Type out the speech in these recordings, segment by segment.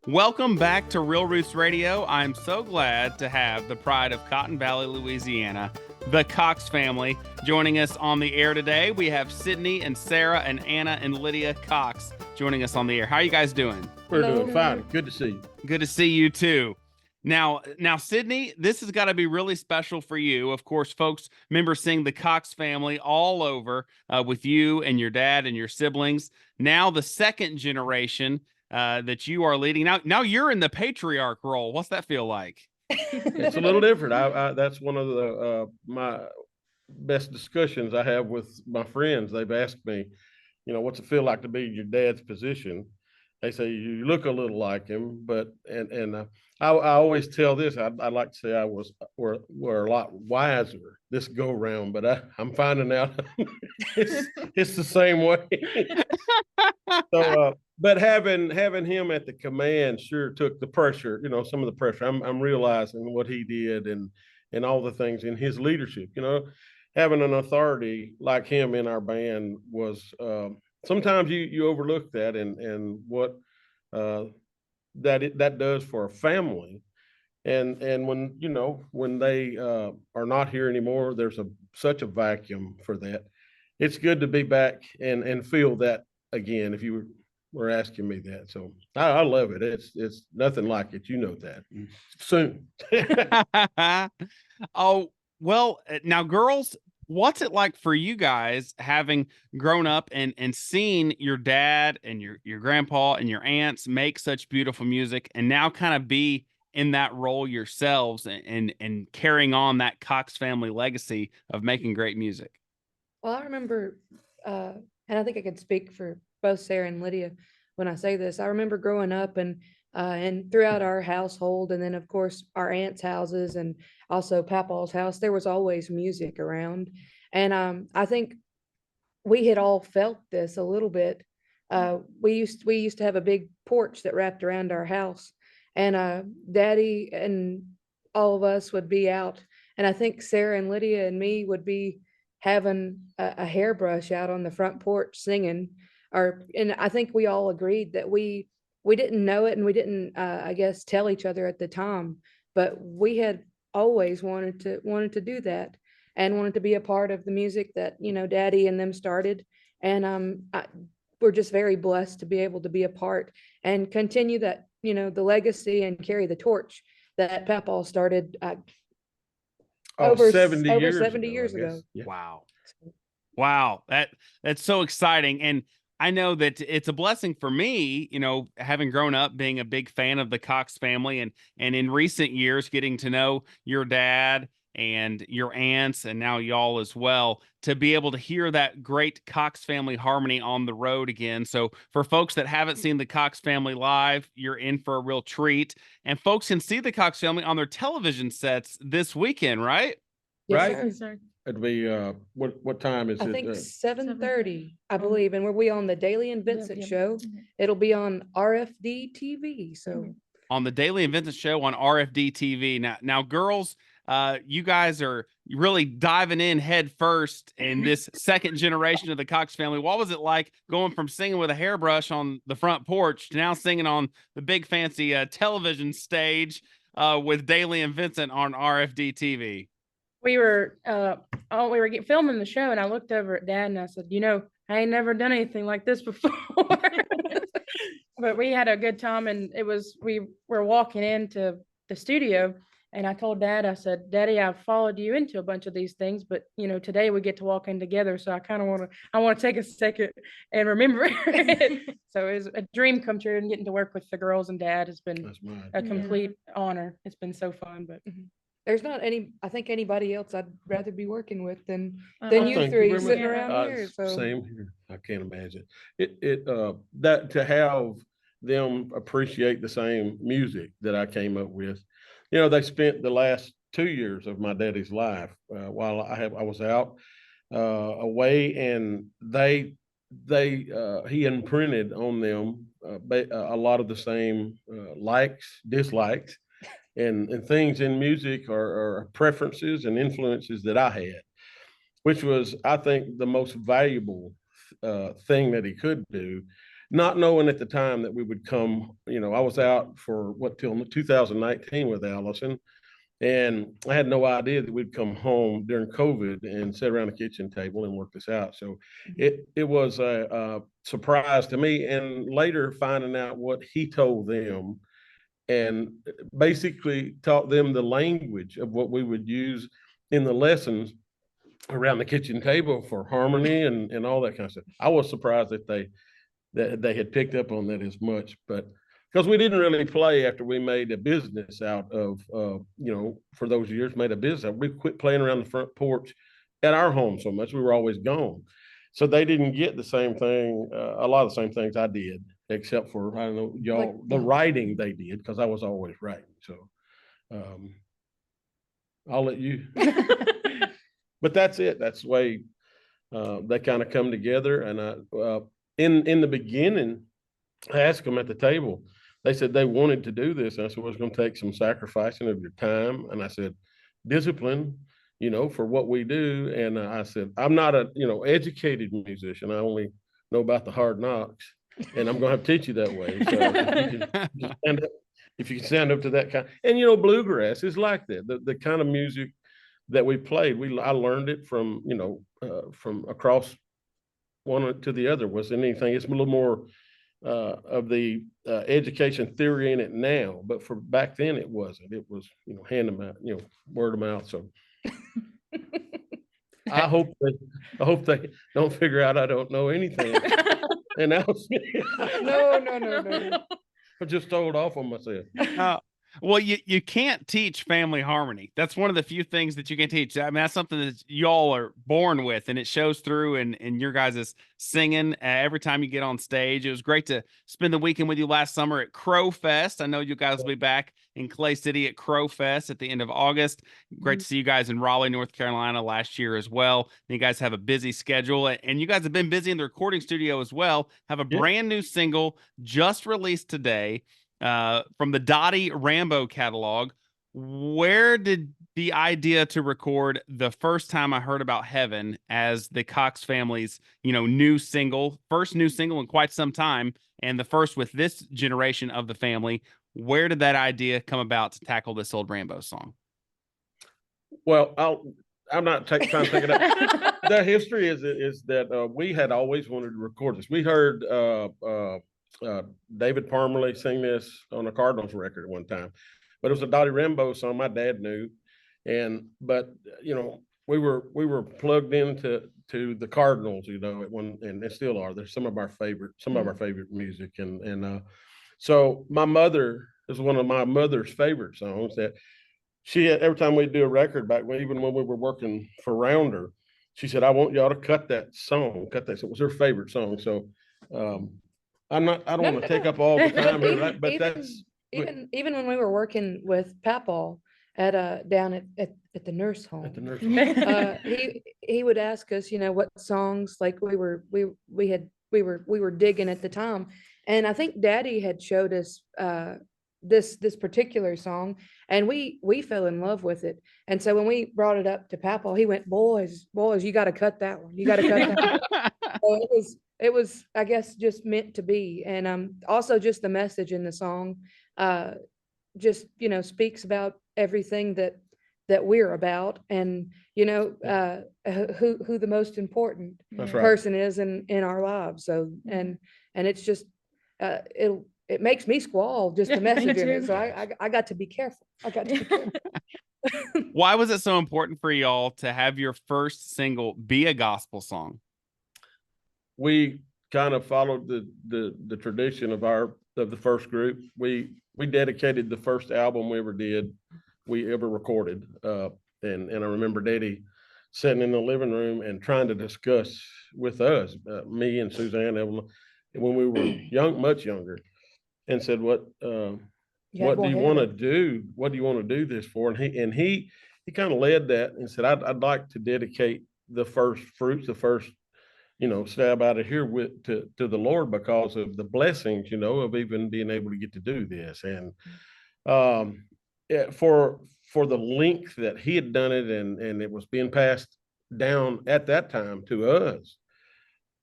Welcome back to Real Roots Radio. I'm so glad to have the pride of Cotton Valley, Louisiana, the Cox family, joining us on the air today. We have Sydney and Sarah and Anna and Lydia Cox joining us on the air. How are you guys doing? We're doing fine. Good to see you. Good to see you too. Now, Sydney, this has got to be really special for you. Of course, folks remember seeing the Cox family all over with you and your dad and your siblings. Now the second generation that you are leading. Now you're in the patriarch role. What's that feel like? It's a little different. That's one of the my best discussions I have with my friends. They've asked me, what's it feel like to be in your dad's position? They say you look a little like him, but I always tell this. I'd like to say we're a lot wiser this go round, but I'm finding out it's the same way. So, but having him at the command sure took the pressure. Some of the pressure. I'm realizing what he did and all the things in his leadership. Having an authority like him in our band was. Sometimes you overlook that and what that does for a family, and when they are not here anymore, there's such a vacuum for that. It's good to be back and feel that again. If you were asking me that, so I love it. It's nothing like it. You know that soon. Oh well, now girls. What's it like for you guys having grown up and seen your dad and your grandpa and your aunts make such beautiful music and now kind of be in that role yourselves and carrying on that Cox family legacy of making great music? Well, I remember, and I think I could speak for both Sarah and Lydia when I say this. I remember growing up and throughout our household, and then of course our aunts' houses and also Papa's house, there was always music around. And I think we had all felt this a little bit. We used to have a big porch that wrapped around our house, and Daddy and all of us would be out, and I think Sarah and Lydia and me would be having a hairbrush out on the front porch singing, and I think we all agreed that we didn't know it and we didn't I guess tell each other at the time, but we had always wanted to do that and wanted to be a part of the music that Daddy and them started. And we're just very blessed to be able to be a part and continue that the legacy and carry the torch that Papa started over 70 years ago. Yeah. Wow. That's so exciting. And I know that it's a blessing for me, having grown up being a big fan of the Cox family and in recent years getting to know your dad and your aunts and now y'all as well, to be able to hear that great Cox family harmony on the road again. So for folks that haven't seen the Cox family live, you're in for a real treat. And folks can see the Cox family on their television sets this weekend, right? Yes, Right. sir. It'd be what time is it? I think 7:30, I believe, and we'll be on the Dailey and Vincent show. It'll be on RFD-TV. So on the Dailey and Vincent show on RFD-TV. Now, girls, you guys are really diving in head first in this second generation of the Cox family. What was it like going from singing with a hairbrush on the front porch to now singing on the big fancy television stage with Dailey and Vincent on RFD-TV? We were filming the show, and I looked over at Dad and I said, I ain't never done anything like this before. But we had a good time, and we were walking into the studio, and I told Dad, I said, Daddy, I've followed you into a bunch of these things, but today we get to walk in together, so I want to take a second and remember it. So it was a dream come true, and getting to work with the girls and Dad has been a complete honor. It's been so fun, but there's not anybody else I'd rather be working with than you three sitting around here. So same here. I can't imagine that to have them appreciate the same music that I came up with. They spent the last 2 years of my daddy's life while I was out away, and he imprinted on them a lot of the same likes, dislikes, and things in music or preferences and influences that I had, which was, I think, the most valuable thing that he could do. not knowing at the time that we would come, I was out for till 2019 with Allison. And I had no idea that we'd come home during COVID and sit around the kitchen table and work this out. So it was a surprise to me. And later finding out what he told them and basically taught them the language of what we would use in the lessons around the kitchen table for harmony and all that kind of stuff. I was surprised that they had picked up on that as much, but because we didn't really play after we made a business out of, for those years, made a business. We quit playing around the front porch at our home so much. We were always gone. So they didn't get the same thing, a lot of the same things I did, except for, I don't know, y'all, the writing they did, because I was always writing. So I'll let you. But that's it. That's the way they kind of come together. And in the beginning, I asked them at the table, they said they wanted to do this. And I said, well, it's going to take some sacrificing of your time. And I said, discipline, for what we do. And I said, I'm not a, educated musician. I only know about the hard knocks, and I'm going to have to teach you that way. So if you can stand up to that kind, and bluegrass is like that. The kind of music that we played, I learned it from, from across one to the other. Wasn't anything. It's a little more of the education theory in it now, but for back then it wasn't. It was hand to mouth, word of mouth. So I hope they don't figure out I don't know anything. And that was No. I just told off on myself. Well, you can't teach family harmony. That's one of the few things that you can teach. I mean, that's something that y'all are born with, and it shows through in your guys' singing every time you get on stage. It was great to spend the weekend with you last summer at Crow Fest. I know you guys will be back in Clay City at Crow Fest at the end of August. Great to see you guys in Raleigh, North Carolina last year as well. You guys have a busy schedule, and you guys have been busy in the recording studio as well. Have a brand new single just released today. From the Dottie Rambo catalog. Where did the idea to record The First Time I Heard About Heaven as the Cox family's, first new single in quite some time, and the first with this generation of the family? Where did that idea come about to tackle this old Rambo song? Well, I'm not trying to take it up. The history is that we had always wanted to record this. We heard David Parmalee sing this on a Cardinals record at one time, but it was a Dottie Rambo song my dad knew, but we were plugged into the Cardinals, at one, and they still are. They're some of our favorite music, and so my mother is one of my mother's favorite songs that she had every time we do a record back when, even when we were working for Rounder, she said, I want y'all to cut that song. It was her favorite song. So I don't want to take up all the time here, but even when we were working with Papal at down at the nurse home, he would ask us, what songs like we were digging at the time, and I think Daddy had showed us this particular song, and we fell in love with it. And so when we brought it up to Papal, he went, boys, you got to cut that one. You got to cut that one. So it was, I guess, just meant to be. And also just the message in the song just, speaks about everything that we're about, and, who the most important person is in our lives. So, and it's just, it makes me squall just the message in it. So I got to be careful. Why was it so important for y'all to have your first single be a gospel song? We kind of followed the tradition of the first group. We dedicated the first album we ever recorded. And I remember Daddy sitting in the living room and trying to discuss with us, me and Suzanne, Evelyn, when we were much younger, and said, what do you want to do? What do you want to do this for? And he kind of led that and said, I'd like to dedicate the first fruits, the first, stab out of here to the Lord, because of the blessings, of even being able to get to do this. And for the length that he had done it, and it was being passed down at that time to us,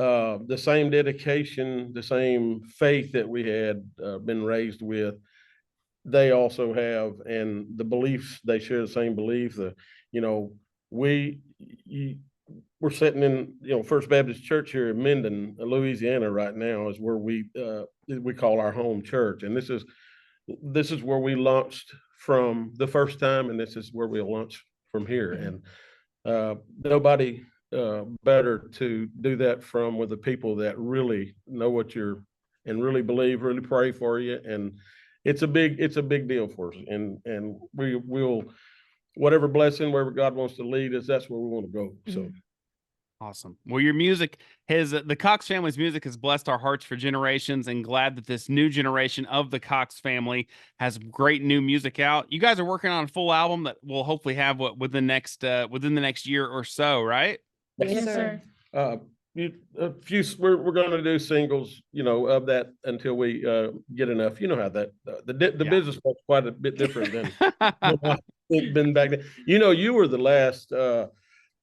the same dedication, the same faith that we had been raised with, they also have, and the beliefs, they share the same belief. You know, we're sitting in, First Baptist Church here in Minden, Louisiana right now is where we call our home church. And this is where we launched from the first time, and this is where we'll launch from here. And nobody better to do that from with the people that really know what you're, and really believe, really pray for you. And it's a big deal for us. And we'll, whatever blessing, wherever God wants to lead us, that's where we want to go. So awesome. Well, your music the Cox family's music has blessed our hearts for generations, and glad that this new generation of the Cox family has great new music out. You guys are working on a full album that we'll hopefully have within the next year or so, right? Yes, sir. We're going to do singles, of that until we get enough. You know how that the business was quite a bit different than it's been back then. You were the last.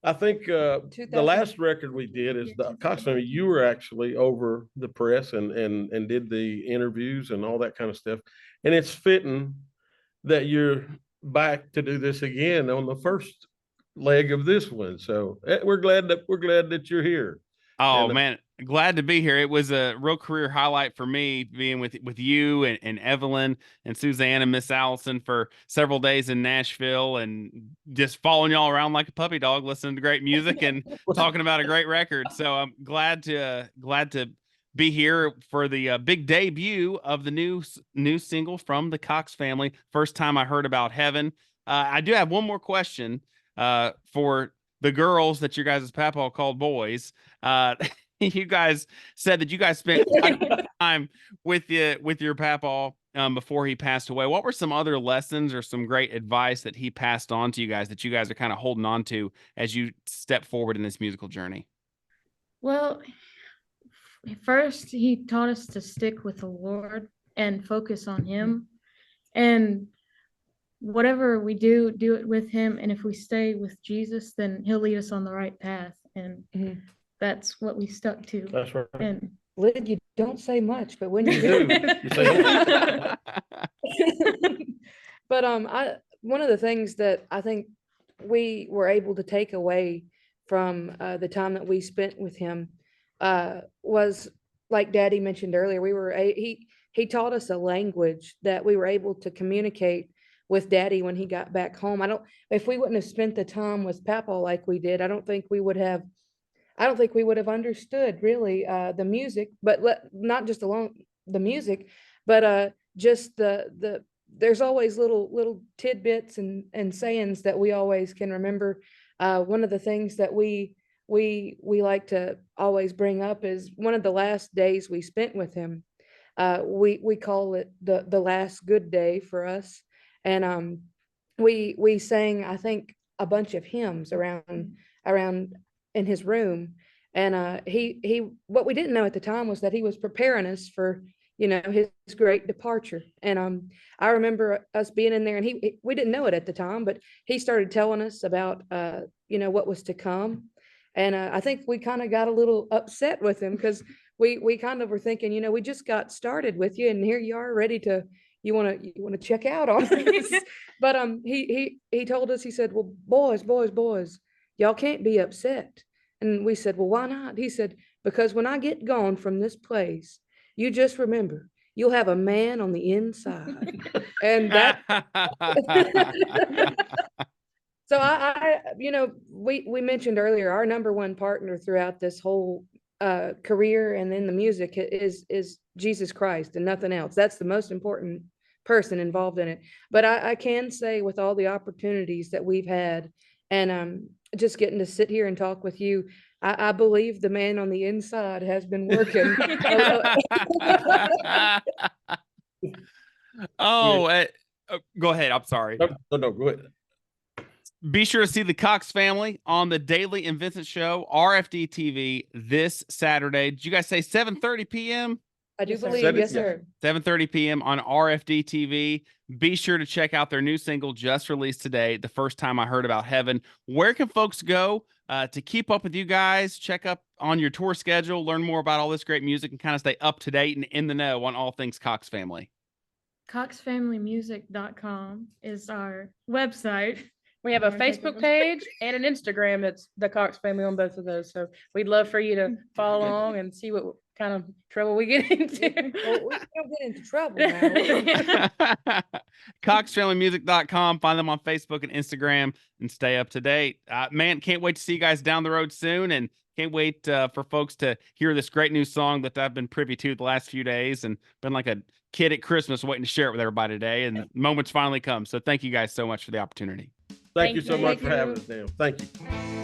I think the last record we did is the Cox Family. You were actually over the press and did the interviews and all that kind of stuff. And it's fitting that you're back to do this again on the first leg of this one. So we're glad that you're here. Oh, man, glad to be here. It was a real career highlight for me being with you and Evelyn and Suzanne and Miss Allison for several days in Nashville, and just following y'all around like a puppy dog, listening to great music and talking about a great record. So I'm glad to be here for the big debut of the new single from the Cox family. First time I heard about Heaven. I do have one more question for the girls that your guys' papa called boys. You guys said that you guys spent time with your papa before he passed away. What were some other lessons or some great advice that he passed on to you guys that you guys are kind of holding on to as you step forward in this musical journey? Well, first he taught us to stick with the Lord and focus on him, and whatever we do it with him. And if we stay with Jesus, then he'll lead us on the right path. And that's what we stuck to. That's right. And Lyd, you don't say much, but when you do, You say but one of the things that I think we were able to take away from the time that we spent with him was, like Daddy mentioned earlier, he taught us a language that we were able to communicate with Daddy when he got back home. If we wouldn't have spent the time with Papa like we did, I don't think we would have understood really the music, but not just alone the music, but just there's always little tidbits and sayings that we always can remember. One of the things that we like to always bring up is one of the last days we spent with him. We call it the last good day for us. And we sang, I think, a bunch of hymns around in his room. And he what we didn't know at the time was that he was preparing us for, his great departure. And I remember us being in there, and we didn't know it at the time, but he started telling us about what was to come. And I think we kind of got a little upset with him, because we kind of were thinking, we just got started with you, and here you are ready to. You want to check out on us. But he told us, he said, well, boys, y'all can't be upset. And we said, well, why not? He said, because when I get gone from this place, you just remember, you'll have a man on the inside. And that so we mentioned earlier, our number one partner throughout this whole career and in the music is Jesus Christ and nothing else. That's the most important person involved in it. But I can say, with all the opportunities that we've had, and just getting to sit here and talk with you, I believe the man on the inside has been working. Go ahead. I'm sorry. No, go ahead. Be sure to see the Cox family on the Dailey and Vincent show, RFD-TV, this Saturday. Did you guys say 7:30 p.m.? I do Yes, sir. believe, yes, sir. 7:30 p.m. on RFD-TV. Be sure to check out their new single just released today, The First Time I Heard About Heaven. Where can folks go to keep up with you guys, check up on your tour schedule, learn more about all this great music, and kind of stay up to date and in the know on all things Cox Family? CoxFamilyMusic.com is our website. We have a Or take Facebook it- page and an Instagram. It's the Cox Family on both of those. So we'd love for you to follow along and see what kind of trouble we get into. Well, we don't get into trouble now. CoxFamilyMusic.com. Find them on Facebook and Instagram and stay up to date. Man, can't wait to see you guys down the road soon, and can't wait for folks to hear this great new song that I've been privy to the last few days and been like a kid at Christmas waiting to share it with everybody today. And the moment's finally come. So thank you guys so much for the opportunity. Thank you so Thank much for you. having us, Dan. Thank you.